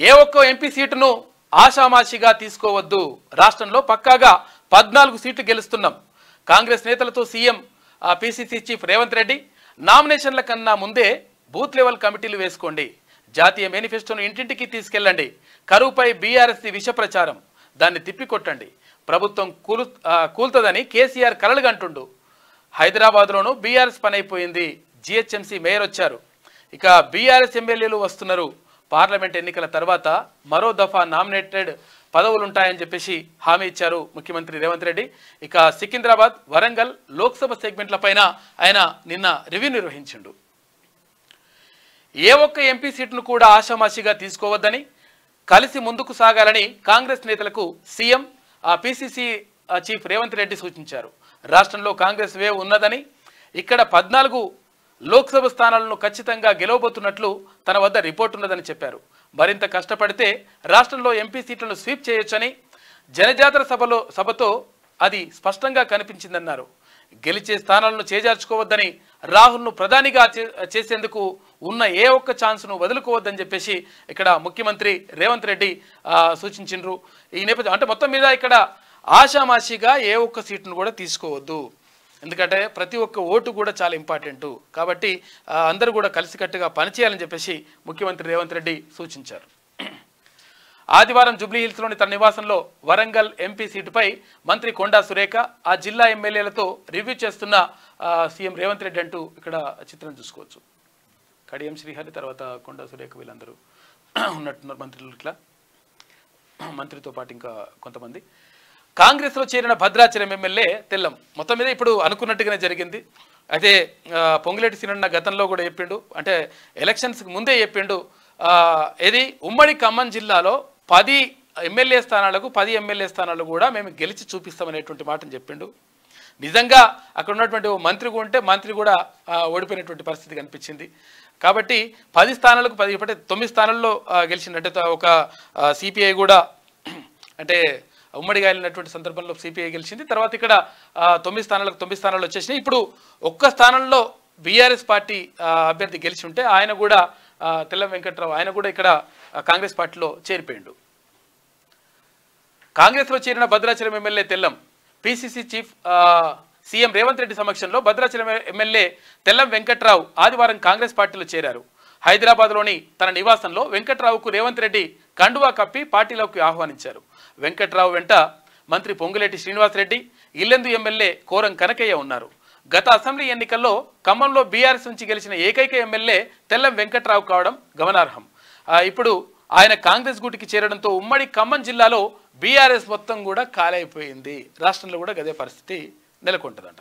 ఏ ఒక్క ఎంపీ సీటును ఆషామాషిగా తీసుకోవద్దు. రాష్ట్రంలో పక్కాగా 14 సీట్లు గెలుస్తున్నాం. కాంగ్రెస్ నేతలతో CM PCC chief Revanth Reddy నామినేషన్ల కన్నా ముందే బూత్ లెవెల్ కమిటీలు వేసుకోండి. జాతీయ మేనిఫెస్టోను ఇంటింటికి తీసుకెళ్లండి. కరువుపై బీఆర్ఎస్ విష ప్రచారం, దాన్ని తిప్పికొట్టండి. ప్రభుత్వం కూల్తదని కేసీఆర్ కలలుగంటుండు. హైదరాబాద్లోనూ బీఆర్ఎస్ పని అయిపోయింది. జీహెచ్ఎంసీ మేయర్ వచ్చారు. ఇక బీఆర్ఎస్ ఎమ్మెల్యేలు వస్తున్నారు. పార్లమెంట్ ఎన్నికల తర్వాత మరో దఫా నామినేటెడ్ పదవులుంటాయని చెప్పేసి హామీ ఇచ్చారు ముఖ్యమంత్రి రేవంత్ రెడ్డి. ఇక సికింద్రాబాద్, వరంగల్ లోక్సభ సెగ్మెంట్లపైన ఆయన నిన్న రివ్యూ నిర్వహించిండు. ఏ ఒక్క ఎంపీ సీటును కూడా ఆషామాషిగా తీసుకోవద్దని, కలిసి ముందుకు సాగాలని కాంగ్రెస్ నేతలకు CM PCC chief Revanth Reddy సూచించారు. రాష్ట్రంలో కాంగ్రెస్ వేవ్ ఉన్నదని, ఇక్కడ 14 లోక్సభ స్థానాలను ఖచ్చితంగా గెలవబోతున్నట్లు తన వద్ద రిపోర్ట్ ఉన్నదని చెప్పారు. మరింత కష్టపడితే రాష్ట్రంలో ఎంపీ సీట్లను స్వీప్ చేయొచ్చని, జనజాతర సభతో అది స్పష్టంగా కనిపించిందన్నారు. గెలిచే స్థానాలను చేజార్చుకోవద్దని, రాహుల్ను ప్రధానిగా చేసేందుకు ఉన్న ఏ ఒక్క ఛాన్స్ను వదులుకోవద్దని చెప్పేసి ఇక్కడ ముఖ్యమంత్రి రేవంత్ రెడ్డి సూచించారు. ఈ నేపథ్యం అంటే మొత్తం మీద ఇక్కడ ఆషామాషిగా ఏ ఒక్క సీటును కూడా తీసుకోవద్దు. ఎందుకంటే ప్రతి ఒక్క ఓటు కూడా చాలా ఇంపార్టెంటు. కాబట్టి అందరూ కూడా కలిసికట్టుగా పనిచేయాలని చెప్పేసి ముఖ్యమంత్రి రేవంత్ రెడ్డి సూచించారు. ఆదివారం జూబ్లీహిల్స్లోని తన నివాసంలో వరంగల్ ఎంపీ సీటుపై మంత్రి కొండా సురేఖ, ఆ జిల్లా ఎమ్మెల్యేలతో రివ్యూ చేస్తున్న సీఎం రేవంత్ రెడ్డి అంటూ ఇక్కడ చిత్రం చూసుకోవచ్చు. కడియం శ్రీహరి, తర్వాత కొండా సురేఖ, వీళ్ళందరూ ఉన్నట్టున్నారు మంత్రులు. ఇట్లా మంత్రితో పాటు ఇంకా కొంతమంది. కాంగ్రెస్లో చేరిన భద్రాచలం ఎమ్మెల్యే తెల్లం. మొత్తం మీద ఇప్పుడు అనుకున్నట్టుగానే జరిగింది. అయితే పొంగులేటి శ్రీనివాస గతంలో కూడా చెప్పిండు, అంటే ఎలక్షన్స్కి ముందే చెప్పిండు, ఇది ఉమ్మడి ఖమ్మం జిల్లాలో 10 ఎమ్మెల్యే స్థానాలకు 10 ఎమ్మెల్యే స్థానాలు కూడా మేము గెలిచి చూపిస్తామనేటువంటి మాటను చెప్పిండు. నిజంగా అక్కడ ఉన్నటువంటి మంత్రి ఉంటే మంత్రి కూడా ఓడిపోయినటువంటి పరిస్థితి కనిపించింది. కాబట్టి 10 స్థానాలకు 10 ఇప్పటి 9 స్థానాల్లో గెలిచిందంటే ఒక సిపిఐ కూడా అంటే ఉమ్మడిగా వెళ్ళినటువంటి సందర్భంలో సిపిఐ గెలిచింది. తర్వాత ఇక్కడ 9 స్థానాలకు 9 స్థానాలు వచ్చేసినాయి. ఇప్పుడు ఒక్క స్థానంలో బీఆర్ఎస్ పార్టీ అభ్యర్థి గెలిచి ఉంటే ఆయన కూడా తెల్లం వెంకట్రావు, ఆయన కూడా ఇక్కడ కాంగ్రెస్ పార్టీలో చేరిపోయిండు. కాంగ్రెస్లో చేరిన Bhadrachalam MLA Tellam PCC chief CM Revanth Reddy సమక్షంలో భద్రాచలం ఎమ్మెల్యే తెల్లం వెంకట్రావు ఆదివారం కాంగ్రెస్ పార్టీలో చేరారు. హైదరాబాద్లోని తన నివాసంలో వెంకట్రావుకు రేవంత్ రెడ్డి కండువా కప్పి పార్టీలోకి ఆహ్వానించారు. వెంకట్రావు వెంట మంత్రి పొంగులేటి శ్రీనివాసరెడ్డి, ఇల్లెందు ఎమ్మెల్యే కోరం కనకయ్య ఉన్నారు. గత అసెంబ్లీ ఎన్నికల్లో ఖమ్మంలో బీఆర్ఎస్ నుంచి గెలిచిన ఏకైక ఎమ్మెల్యే తెల్లం వెంకట్రావు కావడం గమనార్హం. ఇప్పుడు ఆయన కాంగ్రెస్ గూటికి చేరడంతో ఉమ్మడి ఖమ్మం జిల్లాలో బీఆర్ఎస్ మొత్తం కూడా ఖాళీ అయిపోయింది. రాష్ట్రంలో కూడా గదే పరిస్థితి నెలకొంటుందంట.